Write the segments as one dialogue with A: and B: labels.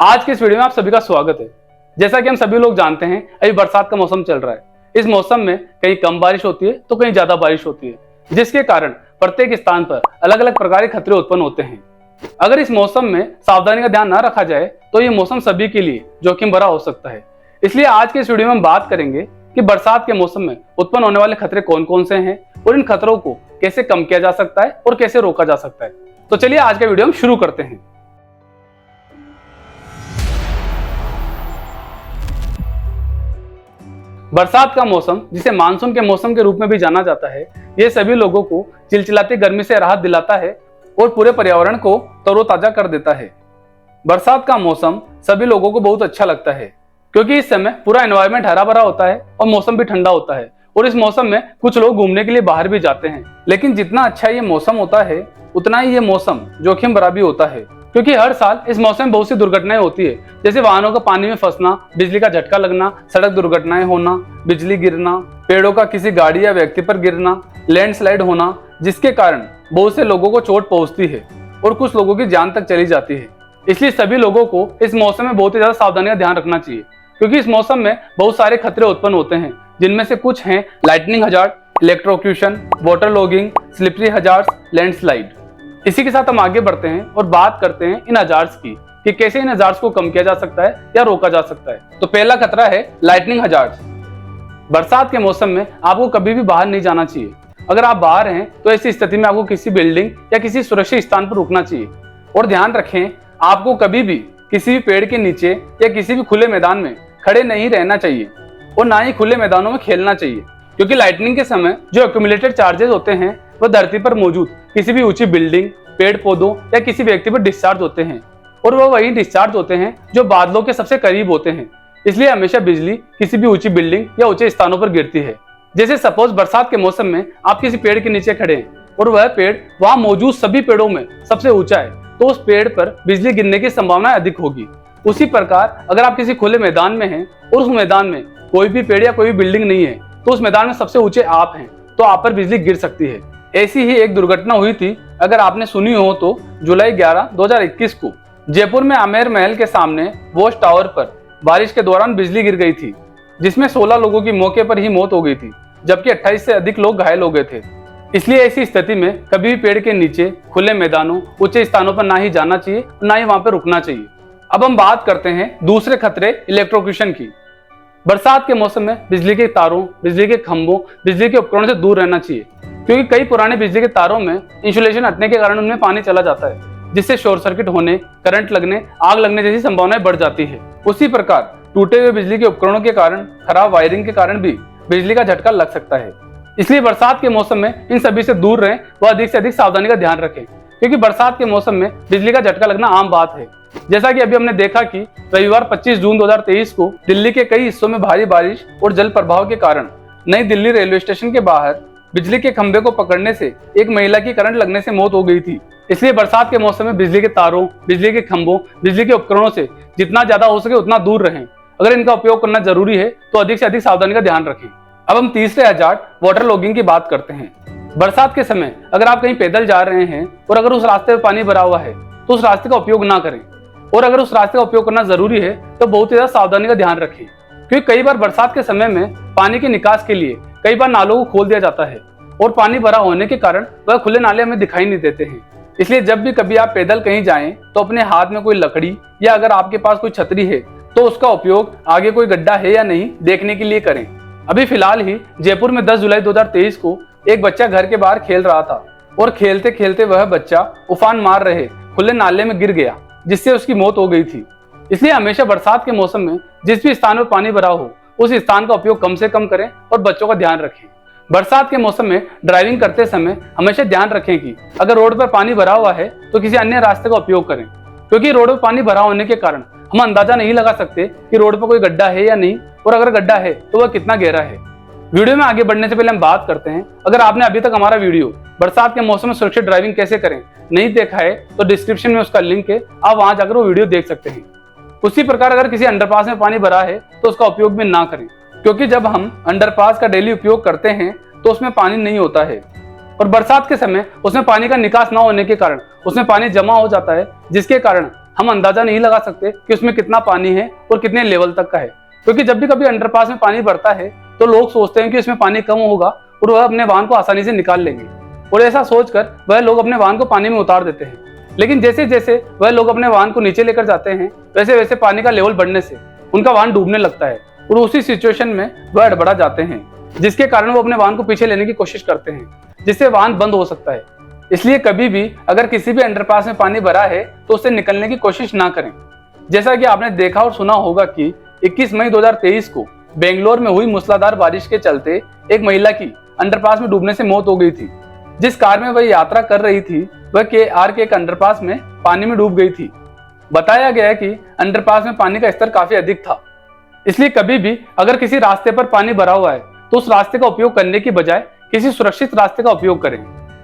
A: आज के इस वीडियो में आप सभी का स्वागत है। जैसा कि हम सभी लोग जानते हैं, अभी बरसात का मौसम चल रहा है। इस मौसम में कहीं कम बारिश होती है तो कहीं ज्यादा बारिश होती है, जिसके कारण प्रत्येक स्थान पर अलग अलग प्रकार के खतरे उत्पन्न होते हैं। अगर इस मौसम में सावधानी का ध्यान न रखा जाए तो ये मौसम सभी के लिए जोखिम भरा हो सकता है। इसलिए आज के इस वीडियो में हम बात करेंगे कि बरसात के मौसम में उत्पन्न होने वाले खतरे कौन कौन से हैं और इन खतरों को कैसे कम किया जा सकता है और कैसे रोका जा सकता है। तो चलिए आज का वीडियो हम शुरू करते हैं। बरसात का मौसम, जिसे मानसून के मौसम के रूप में भी जाना जाता है, ये सभी लोगों को चिलचिलाती गर्मी से राहत दिलाता है और पूरे पर्यावरण को तरोताजा कर देता है। बरसात का मौसम सभी लोगों को बहुत अच्छा लगता है क्योंकि इस समय पूरा एनवायरनमेंट हरा भरा होता है और मौसम भी ठंडा होता है और इस मौसम में कुछ लोग घूमने के लिए बाहर भी जाते हैं। लेकिन जितना अच्छा ये मौसम होता है उतना ही ये मौसम जोखिम भरा भी होता है क्योंकि हर साल इस मौसम में बहुत सी दुर्घटनाएं होती है, जैसे वाहनों का पानी में फंसना, बिजली का झटका लगना, सड़क दुर्घटनाएं होना, बिजली गिरना, पेड़ों का किसी गाड़ी या व्यक्ति पर गिरना, लैंडस्लाइड होना, जिसके कारण बहुत से लोगों को चोट पहुंचती है और कुछ लोगों की जान तक चली जाती है। इसलिए सभी लोगों को इस मौसम में बहुत ही ज्यादा सावधानी का ध्यान रखना चाहिए क्योंकि इस मौसम में बहुत सारे खतरे उत्पन्न होते हैं, जिनमें से कुछ हैं lightning hazard, electrocution, water logging, slippery hazards, landslide. इसी के साथ हम आगे बढ़ते हैं और बात करते हैं इन हजार्ड्स की कि कैसे इन हजार्ड्स को कम किया जा सकता है या रोका जा सकता है। तो पहला खतरा है लाइटनिंग हजार्ड्स। बरसात के मौसम में आपको कभी भी बाहर नहीं जाना चाहिए। अगर आप बाहर हैं तो ऐसी स्थिति में आपको किसी बिल्डिंग या किसी सुरक्षित स्थान पर रुकना चाहिए और ध्यान रखें, आपको कभी भी किसी भी पेड़ के नीचे या किसी भी खुले मैदान में खड़े नहीं रहना चाहिए और ना ही खुले मैदानों में खेलना चाहिए क्योंकि लाइटनिंग के समय जो एक्यूमुलेटेड चार्जेस होते हैं वह धरती पर मौजूद किसी भी ऊंची बिल्डिंग, पेड़ पौधों या किसी व्यक्ति पर डिस्चार्ज होते हैं और वह वही डिस्चार्ज होते हैं जो बादलों के सबसे करीब होते हैं। इसलिए हमेशा बिजली किसी भी ऊंची बिल्डिंग या ऊंचे स्थानों पर गिरती है। जैसे सपोज बरसात के मौसम में आप किसी पेड़ के नीचे खड़े हैं और वह पेड़ वहां मौजूद सभी पेड़ों में सबसे ऊंचा है, तो उस पेड़ पर बिजली गिरने की संभावना अधिक होगी। उसी प्रकार अगर आप किसी खुले मैदान में हैं और उस मैदान में कोई भी पेड़ या कोई भी बिल्डिंग नहीं है, तो उस मैदान में सबसे ऊंचे आप हैं, तो आप पर बिजली गिर सकती है। ऐसी ही एक दुर्घटना हुई थी, अगर आपने सुनी हो तो, जुलाई 11, 2021 को जयपुर में आमेर महल के सामने वॉच टावर पर बारिश के दौरान बिजली गिर गई थी, जिसमें 16 लोगों की मौके पर ही मौत हो गई थी, जबकि 28 से अधिक लोग घायल हो गए थे। इसलिए ऐसी स्थिति में कभी भी पेड़ के नीचे, खुले मैदानों, ऊंचे स्थानों पर ना ही जाना चाहिए, ना ही वहां पर रुकना चाहिए। अब हम बात करते हैं दूसरे खतरे इलेक्ट्रोक्यूशन की। बरसात के मौसम में बिजली के तारों, बिजली के खंभों, बिजली के उपकरणों से दूर रहना चाहिए क्योंकि कई पुराने बिजली के तारों में इंसुलेशन हटने के कारण उनमें पानी चला जाता है, जिससे शॉर्ट सर्किट होने, करंट लगने, आग लगने जैसी संभावनाएं बढ़ जाती है। उसी प्रकार टूटे हुए बिजली के उपकरणों के कारण, खराब वायरिंग के कारण भी बिजली का झटका लग सकता है। इसलिए बरसात के मौसम में इन सभी से दूर रहें व अधिक से अधिक सावधानी का ध्यान रखें क्योंकि बरसात के मौसम में बिजली का झटका लगना आम बात है। जैसा कि अभी हमने देखा कि रविवार 25 जून 2023 को दिल्ली के कई हिस्सों में भारी बारिश और जल प्रवाह के कारण नई दिल्ली रेलवे स्टेशन के बाहर बिजली के खंभे को पकड़ने से एक महिला की करंट लगने से मौत हो गई थी। इसलिए बरसात के मौसम में बिजली के तारों, बिजली के खंभों, बिजली के उपकरणों से जितना ज्यादा हो सके उतना दूर रहें। अगर इनका उपयोग करना जरूरी है तो अधिक से अधिक सावधानी का ध्यान रखें। अब हम तीसरे हजार्ड वाटर लॉगिंग की बात करते हैं। बरसात के समय अगर आप कहीं पैदल जा रहे हैं और अगर उस रास्ते में पानी भरा हुआ है तो उस रास्ते का उपयोग ना करें और अगर उस रास्ते का उपयोग करना जरूरी है तो बहुत ही ज्यादा सावधानी का ध्यान रखें क्योंकि कई बार बरसात के समय में पानी के निकास के लिए कई बार नालों को खोल दिया जाता है और पानी भरा होने के कारण वह खुले नाले हमें दिखाई नहीं देते हैं। इसलिए जब भी कभी आप पैदल कहीं जाएं तो अपने हाथ में कोई लकड़ी या अगर आपके पास कोई छतरी है तो उसका उपयोग आगे कोई गड्ढा है या नहीं देखने के लिए करें। अभी फिलहाल ही जयपुर में 10 जुलाई 2023 को एक बच्चा घर के बाहर खेल रहा था और खेलते खेलते वह बच्चा उफान मार रहे खुले नाले में गिर गया, जिससे उसकी मौत हो गई थी। इसलिए हमेशा बरसात के मौसम में जिस भी स्थान पर पानी भरा हो उस स्थान का उपयोग कम से कम करें और बच्चों का ध्यान रखें। बरसात के मौसम में ड्राइविंग करते समय हमेशा ध्यान रखें कि अगर रोड पर पानी भरा हुआ है तो किसी अन्य रास्ते का उपयोग करें क्योंकि रोड पर पानी भरा होने के कारण हम अंदाजा नहीं लगा सकते कि रोड पर कोई गड्ढा है या नहीं और अगर गड्ढा है तो वह कितना गहरा है। वीडियो में आगे बढ़ने से पहले हम बात करते हैं, अगर आपने अभी तक हमारा वीडियो बरसात के मौसम में सुरक्षित ड्राइविंग कैसे करें नहीं देखा है तो डिस्क्रिप्शन में उसका लिंक है, आप वहां जाकर वो वीडियो देख सकते हैं। उसी प्रकार अगर किसी अंडरपास में पानी भरा है तो उसका उपयोग भी ना करें क्योंकि जब हम अंडरपास का डेली उपयोग करते हैं तो उसमें पानी नहीं होता है और बरसात के समय उसमें पानी का निकास ना होने के कारण उसमें पानी जमा हो जाता है, जिसके कारण हम अंदाजा नहीं लगा सकते कि उसमें कितना पानी है और कितने लेवल तक का है, क्योंकि जब भी कभी अंडरपास में पानी भरता है तो लोग सोचते हैं कि इसमें पानी कम होगा और वह अपने वाहन को आसानी से निकाल लेंगे, और ऐसा सोचकर वह लोग अपने वाहन को पानी में उतार देते हैं। लेकिन जैसे जैसे वह लोग अपने वाहन को नीचे लेकर जाते हैं, वैसे वैसे पानी का लेवल बढ़ने से उनका वाहन डूबने लगता है और उसी सिचुएशन में वह अड़बड़ा जाते हैं, जिसके कारण वो अपने वाहन को पीछे लेने की कोशिश करते हैं, जिससे वाहन बंद हो सकता है। इसलिए कभी भी अगर किसी भी अंडरपास में पानी भरा है तो उससे निकलने की कोशिश ना करें। जैसा कि आपने देखा और सुना होगा कि 21 मई 2023 को बेंगलोर में हुई मूसलाधार बारिश के चलते एक महिला की अंडरपास में डूबने से मौत हो गई थी। जिस कार में वह यात्रा कर रही थी वह KR के एक अंडरपास में पानी में डूब गई थी। बताया गया कि अंडरपास में पानी का स्तर काफी अधिक था, इसलिए कभी भी अगर किसी रास्ते पर पानी भरा हुआ है तो उस रास्ते का उपयोग करने की बजाय किसी सुरक्षित रास्ते का उपयोग करें।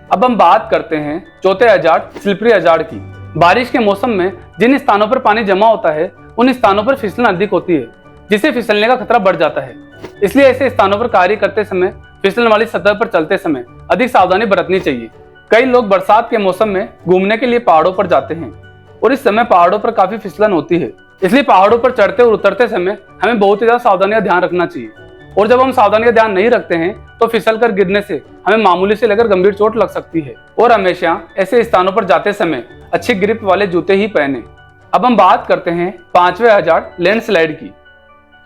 A: अब हम बात करते हैं चौथे हजार्ड, स्लिपरी हजार्ड की। बारिश के मौसम में जिन स्थानों पर पानी जमा होता है उन स्थानों पर फिसलन अधिक होती है, जिससे फिसलने का खतरा बढ़ जाता है। इसलिए ऐसे स्थानों पर कार्य करते समय, फिसलन वाली सतह पर चलते समय अधिक सावधानी बरतनी चाहिए। कई लोग बरसात के मौसम में घूमने के लिए पहाड़ों पर जाते हैं और इस समय पहाड़ों पर काफी फिसलन होती है, इसलिए पहाड़ों पर चढ़ते और उतरते समय हमें बहुत ही ज्यादा सावधानी का ध्यान रखना चाहिए। और जब हम सावधानी का ध्यान नहीं रखते हैं तो फिसल कर गिरने से हमें मामूली से लेकर गंभीर चोट लग सकती है। और हमेशा ऐसे स्थानों पर जाते समय अच्छी ग्रिप वाले जूते ही पहने। अब हम बात करते हैं पांचवें हजार्ड, लैंडस्लाइड की।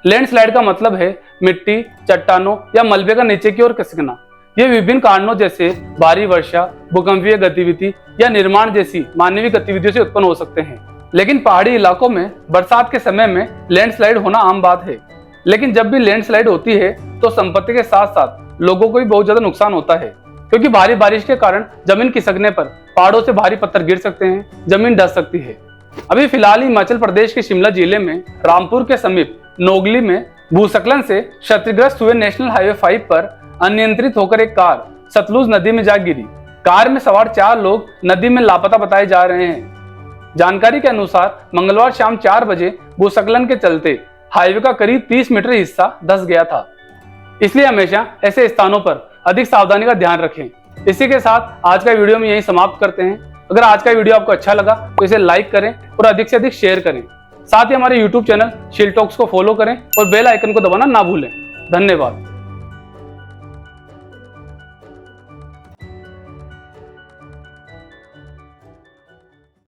A: लैंडस्लाइड का मतलब है मिट्टी, चट्टानों या मलबे का नीचे की ओर खिसकना। ये विभिन्न कारणों जैसे भारी वर्षा, भूकंपीय गतिविधि या निर्माण जैसी मानवीय गतिविधियों से उत्पन्न हो सकते हैं। लेकिन पहाड़ी इलाकों में बरसात के समय में लैंडस्लाइड होना आम बात है। लेकिन जब भी लैंडस्लाइड होती है तो संपत्ति के साथ साथ लोगों को भी बहुत ज्यादा नुकसान होता है, क्योंकि भारी बारिश के कारण जमीन खिसकने पर पहाड़ों से भारी पत्थर गिर सकते हैं, जमीन धंस सकती है। अभी फिलहाल हिमाचल प्रदेश के शिमला जिले में रामपुर के समीप नोगली में भूस्खलन से क्षतिग्रस्त हुए नेशनल हाईवे 5 पर अनियंत्रित होकर एक कार सतलुज नदी में जा गिरी। कार में सवार 4 लोग नदी में लापता बताए जा रहे हैं। जानकारी के अनुसार मंगलवार शाम 4 बजे भूस्खलन के चलते हाईवे का करीब 30 मीटर हिस्सा धंस गया था। इसलिए हमेशा ऐसे स्थानों पर अधिक सावधानी का ध्यान रखें। इसी के साथ आज का वीडियो में यही समाप्त करते हैं। अगर आज का वीडियो आपको अच्छा लगा तो इसे लाइक करें और अधिक से अधिक शेयर करें। साथ ही हमारे YouTube चैनल शील टॉक्स को फॉलो करें और बेल आइकन को दबाना ना भूलें। धन्यवाद।